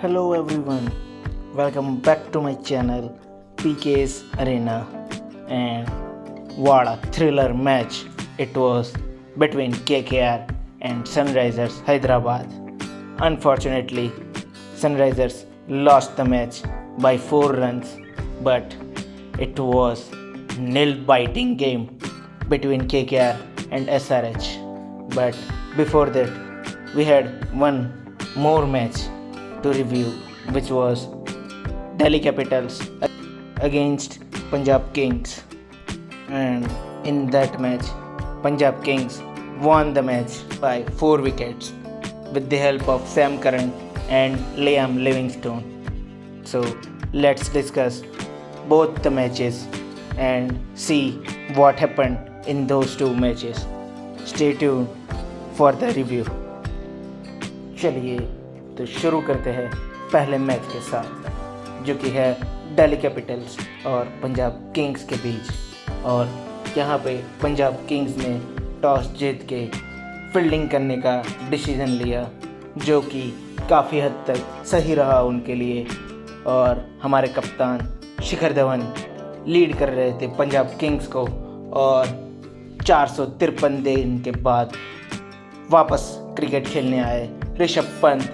Hello everyone, welcome back to my channel PK's Arena. And what a thriller match it was between KKR and Sunrisers Hyderabad. Unfortunately, Sunrisers lost the match by 4 runs, but it was nail-biting game between KKR and SRH. But before that, we had one more match to review, which was Delhi Capitals against Punjab Kings. And in that match, Punjab Kings won the match by 4 wickets with the help of Sam Curran and Liam Livingstone. So let's discuss both the matches and see what happened in those 2 matches. Stay tuned for the review. चलिए तो शुरू करते हैं पहले match के साथ, जो कि है दिल्ली कैपिटल्स और पंजाब किंग्स के बीच। और यहाँ पे पंजाब किंग्स ने टॉस जीत के फील्डिंग करने का डिसीज़न लिया, जो कि काफ़ी हद तक सही रहा उनके लिए। और हमारे कप्तान शिखर धवन लीड कर रहे थे पंजाब किंग्स को, और 453 दिन के बाद वापस क्रिकेट खेलने आए ऋषभ पंत,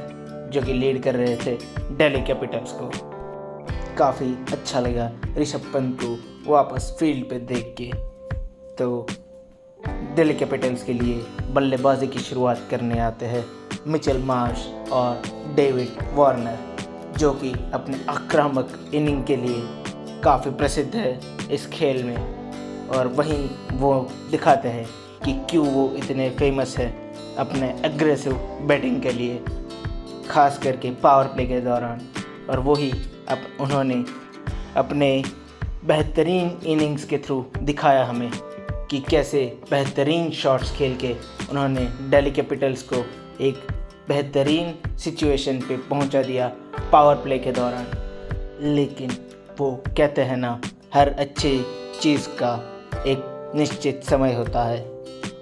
जो कि लीड कर रहे थे दिल्ली कैपिटल्स को। काफ़ी अच्छा लगा ऋषभ पंत को वापस फील्ड पे देख के। तो दिल्ली कैपिटल्स के लिए बल्लेबाजी की शुरुआत करने आते हैं मिचेल मार्श और डेविड वार्नर, जो कि अपने आक्रामक इनिंग के लिए काफ़ी प्रसिद्ध है इस खेल में। और वहीं वो दिखाते हैं कि क्यों वो इतने फेमस है अपने एग्रेसिव बैटिंग के लिए, ख़ास करके पावर प्ले के दौरान। और वही उन्होंने अपने बेहतरीन इनिंग्स के थ्रू दिखाया हमें कि कैसे बेहतरीन शॉट्स खेल के उन्होंने दिल्ली कैपिटल्स को एक बेहतरीन सिचुएशन पे पहुंचा दिया पावर प्ले के दौरान। लेकिन वो कहते हैं ना, हर अच्छी चीज़ का एक निश्चित समय होता है।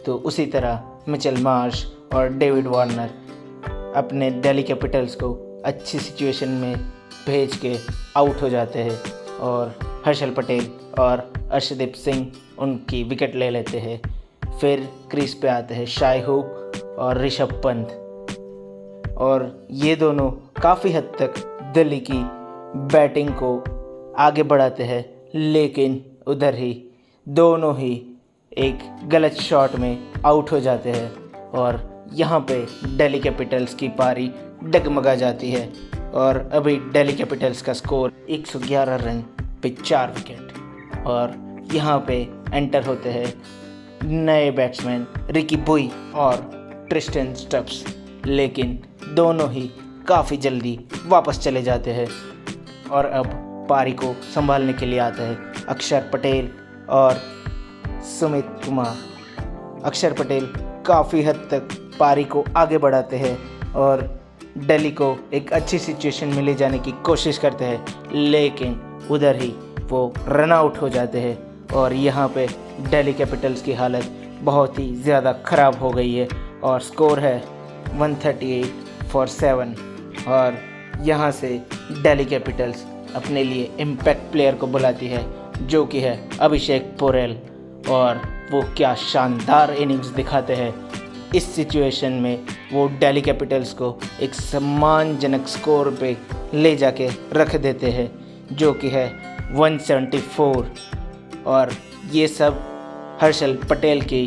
तो उसी तरह मिचेल मार्श और डेविड वार्नर अपने दिल्ली कैपिटल्स को अच्छी सिचुएशन में भेज के आउट हो जाते हैं, और हर्षल पटेल और अर्शदीप सिंह उनकी विकेट ले लेते हैं। फिर क्रीज पे आते हैं शाई होप और ऋषभ पंत, और ये दोनों काफ़ी हद तक दिल्ली की बैटिंग को आगे बढ़ाते हैं। लेकिन उधर ही दोनों ही एक गलत शॉट में आउट हो जाते हैं, और यहाँ पे दिल्ली कैपिटल्स की पारी डगमगा जाती है। और अभी दिल्ली कैपिटल्स का स्कोर 111 रन पे 4 विकेट। और यहाँ पे एंटर होते हैं नए बैट्समैन रिकी बुई और ट्रिस्टन स्टब्स, लेकिन दोनों ही काफ़ी जल्दी वापस चले जाते हैं। और अब पारी को संभालने के लिए आते हैं अक्षर पटेल और सुमित कुमार। अक्षर पटेल काफ़ी हद तक पारी को आगे बढ़ाते हैं और दिल्ली को एक अच्छी सिचुएशन में ले जाने की कोशिश करते हैं, लेकिन उधर ही वो रन आउट हो जाते हैं। और यहाँ पे दिल्ली कैपिटल्स की हालत बहुत ही ज़्यादा ख़राब हो गई है, और स्कोर है 138 फॉर 7। और यहाँ से दिल्ली कैपिटल्स अपने लिए इम्पैक्ट प्लेयर को बुलाती है, जो कि है अभिषेक पोरेल। और वो क्या शानदार इनिंग्स दिखाते हैं इस सिचुएशन में। वो दिल्ली कैपिटल्स को एक सम्मानजनक स्कोर पे ले जाके रख देते हैं, जो कि है 174। और ये सब हर्षल पटेल की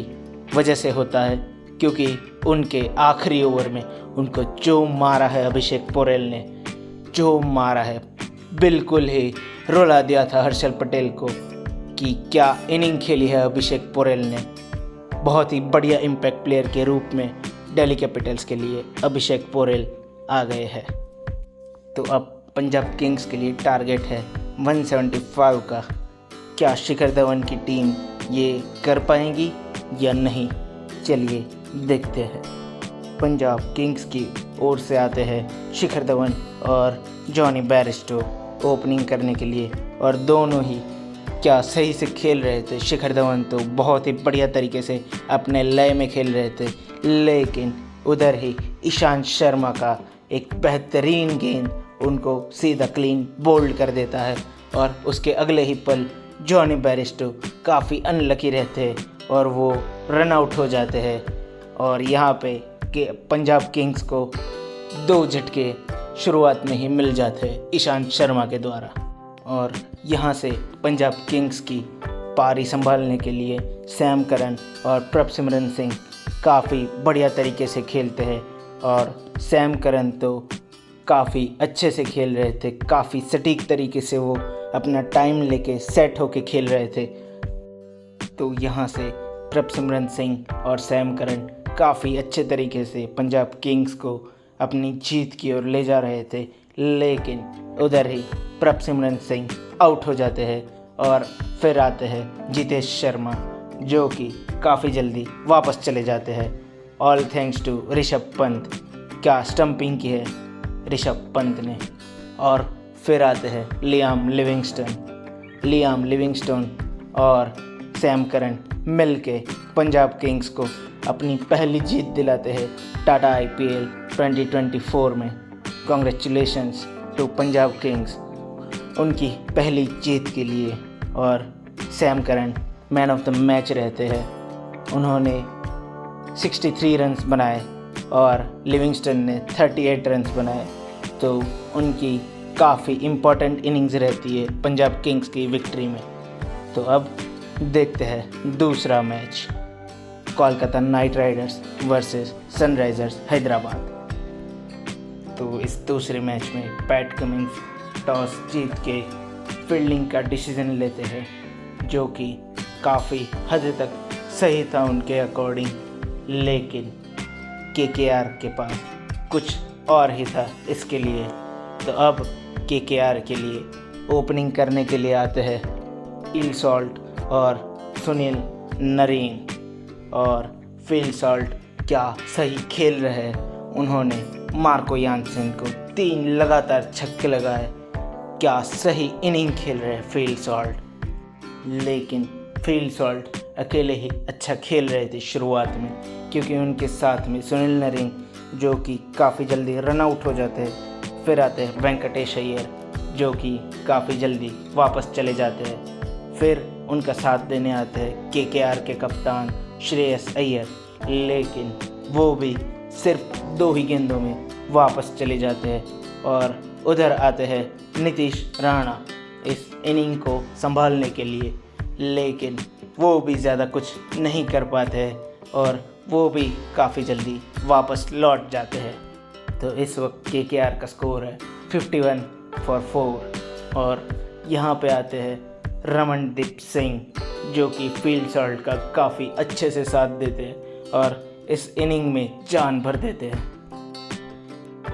वजह से होता है, क्योंकि उनके आखिरी ओवर में उनको जो मारा है अभिषेक पोरेल ने, जो मारा है, बिल्कुल ही रुला दिया था हर्षल पटेल को कि क्या इनिंग खेली है अभिषेक पोरेल ने। बहुत ही बढ़िया इम्पैक्ट प्लेयर के रूप में दिल्ली कैपिटल्स के लिए अभिषेक पोरेल आ गए हैं। तो अब पंजाब किंग्स के लिए टारगेट है 175 का। क्या शिखर धवन की टीम ये कर पाएंगी या नहीं, चलिए देखते हैं। पंजाब किंग्स की ओर से आते हैं शिखर धवन और जॉनी बेयरस्टो ओपनिंग करने के लिए, और दोनों ही क्या सही से खेल रहे थे। शिखर धवन तो बहुत ही बढ़िया तरीके से अपने लय में खेल रहे थे, लेकिन उधर ही ईशांत शर्मा का एक बेहतरीन गेंद उनको सीधा क्लीन बोल्ड कर देता है और उसके अगले ही पल जॉनी बेयरस्टो काफ़ी अनलकी रहते हैं और वो रन आउट हो जाते हैं। और यहाँ पे पंजाब किंग्स को 2 झटके शुरुआत में ही मिल जाते हैं ईशांत शर्मा के द्वारा। और यहाँ से पंजाब किंग्स की पारी संभालने के लिए सैम करन और प्रभसिमरन सिंह काफ़ी बढ़िया तरीके से खेलते हैं। और सैम करन तो काफ़ी अच्छे से खेल रहे थे, काफ़ी सटीक तरीके से वो अपना टाइम लेके सेट होके खेल रहे थे। तो यहाँ से प्रभसिमरन सिंह और सैम करन काफ़ी अच्छे तरीके से पंजाब किंग्स को अपनी जीत की ओर ले जा रहे थे, लेकिन उधर ही प्रभसिमरन सिंह आउट हो जाते हैं। और फिर आते हैं जितेश शर्मा, जो कि काफ़ी जल्दी वापस चले जाते हैं। All thanks to Rishabh Pant, क्या स्टंपिंग की है ऋषभ पंत ने। और फिर आते हैं लियाम लिविंगस्टोन और सैम करन मिलके पंजाब किंग्स को अपनी पहली जीत दिलाते हैं टाटा IPL 2024 में। कॉन्ग्रेचुलेशंस टू पंजाब किंग्स उनकी पहली जीत के लिए। और Sam Curran man of the match रहते हैं, उन्होंने 63 रन्स बनाए और लिविंगस्टन ने 38 रन्स बनाए। तो उनकी काफ़ी इम्पॉर्टेंट इनिंग्स रहती है पंजाब किंग्स की विक्ट्री में। तो अब देखते हैं दूसरा match, Kolkata night Riders versus Sunrisers Hyderabad. तो इस दूसरे मैच में पैट कमिंस टॉस जीत के फील्डिंग का डिसीजन लेते हैं, जो कि काफ़ी हद तक सही था उनके अकॉर्डिंग, लेकिन KKR के पास कुछ और ही था इसके लिए। तो अब KKR के लिए ओपनिंग करने के लिए आते हैं इल सॉल्ट और सुनील नरीन। और फिल सॉल्ट क्या सही खेल रहे हैं, उन्होंने मार्को यानसेन को 3 लगातार छक्के लगाए। क्या सही इनिंग खेल रहे हैं फिल सॉल्ट। लेकिन फिल सॉल्ट अकेले ही अच्छा खेल रहे थे शुरुआत में, क्योंकि उनके साथ में सुनील नरीन जो कि काफ़ी जल्दी रन आउट हो जाते हैं। फिर आते हैं वेंकटेश अय्यर, जो कि काफ़ी जल्दी वापस चले जाते हैं। फिर उनका साथ देने आते हैं KKR के कप्तान श्रेयस अय्यर, लेकिन वो भी सिर्फ 2 ही गेंदों में वापस चले जाते हैं। और उधर आते हैं नीतीश राणा इस इनिंग को संभालने के लिए, लेकिन वो भी ज़्यादा कुछ नहीं कर पाते हैं और वो भी काफ़ी जल्दी वापस लौट जाते हैं। तो इस वक्त KKR का स्कोर है 51 for 4। और यहाँ पे आते हैं रमनदीप सिंह, जो कि फील्ड सॉल्ट का काफ़ी अच्छे से साथ देते हैं और इस इनिंग में जान भर देते हैं।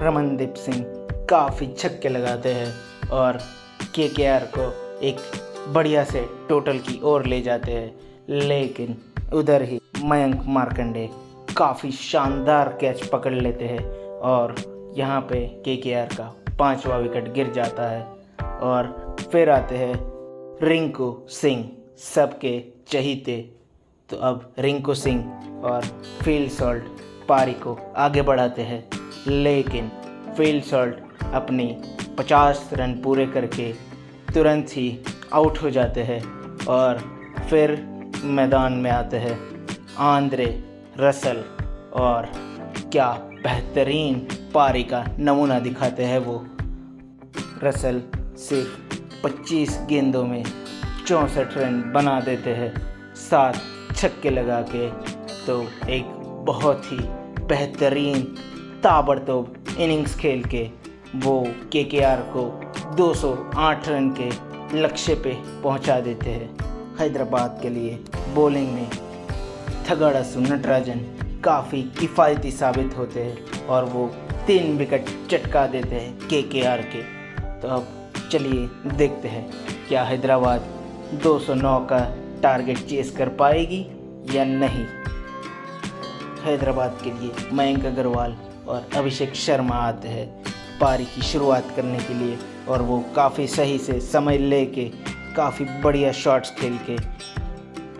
रमनदीप सिंह काफ़ी छक्के लगाते हैं और KKR को एक बढ़िया से टोटल की ओर ले जाते हैं, लेकिन उधर ही मयंक मार्कंडे काफ़ी शानदार कैच पकड़ लेते हैं और यहाँ पे KKR का 5वां विकेट गिर जाता है। और फिर आते हैं रिंकू सिंह, सबके चहीते। तो अब रिंकू सिंह और फील्ड सॉल्ट पारी को आगे बढ़ाते हैं, लेकिन फील्ड सॉल्ट अपनी 50 रन पूरे करके तुरंत ही आउट हो जाते हैं। और फिर मैदान में आते हैं आंद्रे रसल, और क्या बेहतरीन पारी का नमूना दिखाते हैं वो। रसल सिर्फ 25 गेंदों में 64 रन बना देते हैं 7 छक्के लगा के। तो एक बहुत ही बेहतरीन ताबड़तोड़ इनिंग्स खेल के वो KKR को 208 रन के लक्ष्य पे पहुंचा देते हैं। हैदराबाद के लिए बॉलिंग में थगड़ासु नटराजन काफ़ी किफ़ायती साबित होते हैं और वो 3 विकेट चटका देते हैं KKR के। तो अब चलिए देखते हैं क्या हैदराबाद 209 का टारगेट चेस कर पाएगी या नहीं। हैदराबाद के लिए मयंक अग्रवाल और अभिषेक शर्मा आते हैं पारी की शुरुआत करने के लिए, और वो काफ़ी सही से समय लेके काफ़ी बढ़िया शॉट्स खेल के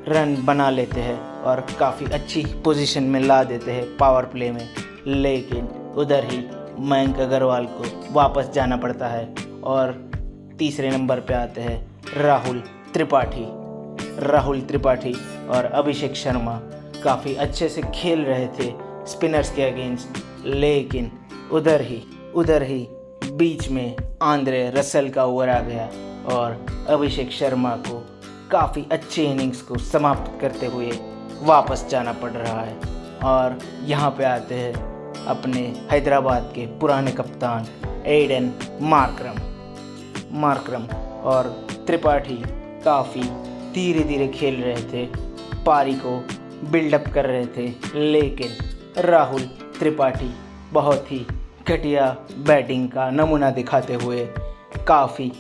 रन बना लेते हैं और काफ़ी अच्छी पोजीशन में ला देते हैं पावर प्ले में। लेकिन उधर ही मयंक अग्रवाल को वापस जाना पड़ता है और तीसरे नंबर पे आते हैं राहुल त्रिपाठी और अभिषेक शर्मा काफ़ी अच्छे से खेल रहे थे स्पिनर्स के अगेंस्ट, लेकिन उधर ही बीच में आंद्रे रसेल का ओवर आ गया और अभिषेक शर्मा को काफ़ी अच्छे इनिंग्स को समाप्त करते हुए वापस जाना पड़ रहा है। और यहाँ पे आते हैं अपने हैदराबाद के पुराने कप्तान एडन मार्करम और त्रिपाठी काफ़ी धीरे धीरे खेल रहे थे, पारी को बिल्डअप कर रहे थे, लेकिन राहुल त्रिपाठी बहुत ही घटिया बैटिंग का नमूना दिखाते हुए काफ़ी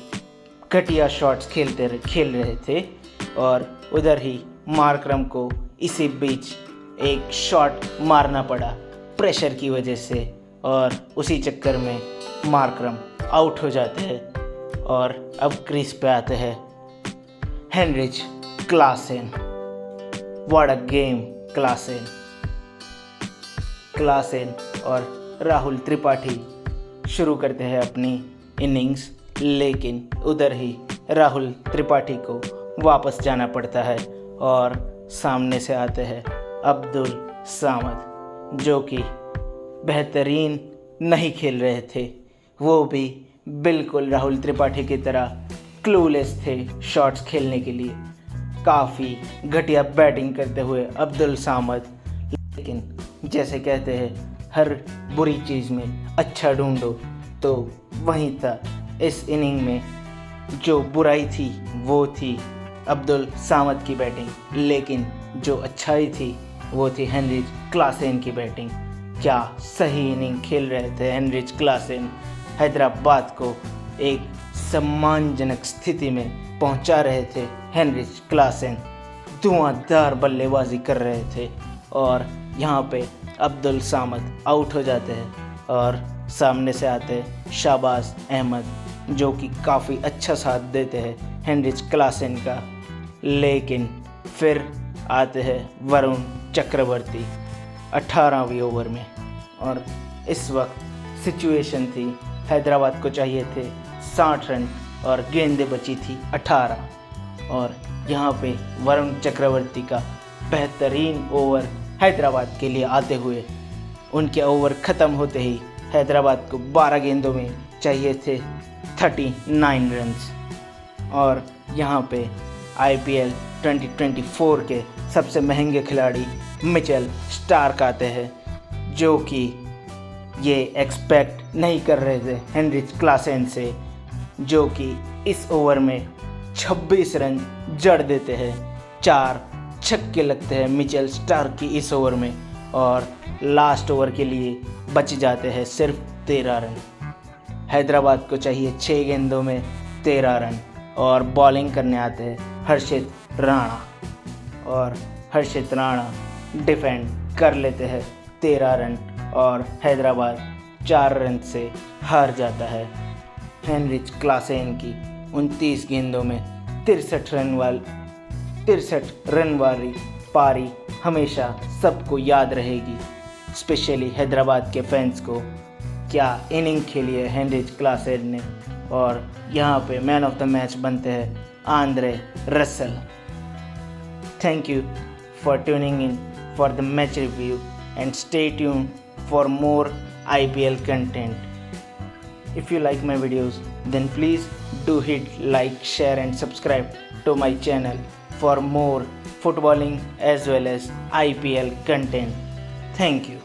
घटिया शॉट्स खेल रहे थे। और उधर ही मार्करम को इसी बीच एक शॉट मारना पड़ा प्रेशर की वजह से और उसी चक्कर में मार्करम आउट हो जाते हैं। और अब क्रीज पे आते हैं Heinrich Klaasen. What a game! Klaasen और राहुल त्रिपाठी शुरू करते हैं अपनी इनिंग्स, लेकिन उधर ही राहुल त्रिपाठी को वापस जाना पड़ता है और सामने से आते हैं अब्दुल सामद, जो कि बेहतरीन नहीं खेल रहे थे। वो भी बिल्कुल राहुल त्रिपाठी की तरह क्लूलेस थे शॉट्स खेलने के लिए, काफ़ी घटिया बैटिंग करते हुए अब्दुल सामद। लेकिन जैसे कहते हैं हर बुरी चीज़ में अच्छा ढूंढो, तो वहीं था इस इनिंग में जो बुराई थी वो थी अब्दुल सामद की बैटिंग, लेकिन जो अच्छाई थी वो थी हेनरिच क्लासेन की बैटिंग। क्या सही इनिंग खेल रहे थे हेनरिच क्लासेन, हैदराबाद को एक सम्मानजनक स्थिति में पहुंचा रहे थे। हेनरिच क्लासेन धुआंधार बल्लेबाजी कर रहे थे और यहाँ पे अब्दुल सामद आउट हो जाते हैं और सामने से आते हैं शाहबाज अहमद, जो कि काफ़ी अच्छा साथ देते हैं हेनरिच क्लासेन का। लेकिन फिर आते हैं वरुण चक्रवर्ती 18वें ओवर में, और इस वक्त सिचुएशन थी हैदराबाद को चाहिए थे 60 रन और गेंदें बची थी 18, और यहाँ पे वरुण चक्रवर्ती का बेहतरीन ओवर हैदराबाद के लिए आते हुए उनके ओवर ख़त्म होते ही हैदराबाद को 12 गेंदों में चाहिए थे 39 रन्स। और यहाँ पे IPL 2024 के सबसे महंगे खिलाड़ी मिचेल स्टार्क आते हैं, जो कि ये एक्सपेक्ट नहीं कर रहे थे हेनरिच क्लासेन से, जो कि इस ओवर में 26 रन जड़ देते हैं। 4 छक्के लगते हैं मिचेल स्टार्क की इस ओवर में और लास्ट ओवर के लिए बच जाते हैं सिर्फ 13 रन। हैदराबाद को चाहिए 6 गेंदों में 13 रन और बॉलिंग करने आते हैं हर्षित राणा, और हर्षित राणा डिफेंड कर लेते हैं 13 रन और हैदराबाद 4 रन से हार जाता है। हेनरिच क्लासेन की 29 गेंदों में 63 रन वाली पारी हमेशा सबको याद रहेगी, स्पेशली हैदराबाद के फैंस को। क्या इनिंग खेली है हेनरिच क्लासेन ने, और यहाँ पे मैन ऑफ द मैच बनते हैं Andre Russell. Thank you for tuning in for the match review and stay tuned for more IPL content. If you like my videos, then please do hit like, share and subscribe to my channel for more footballing as well as IPL content. Thank you.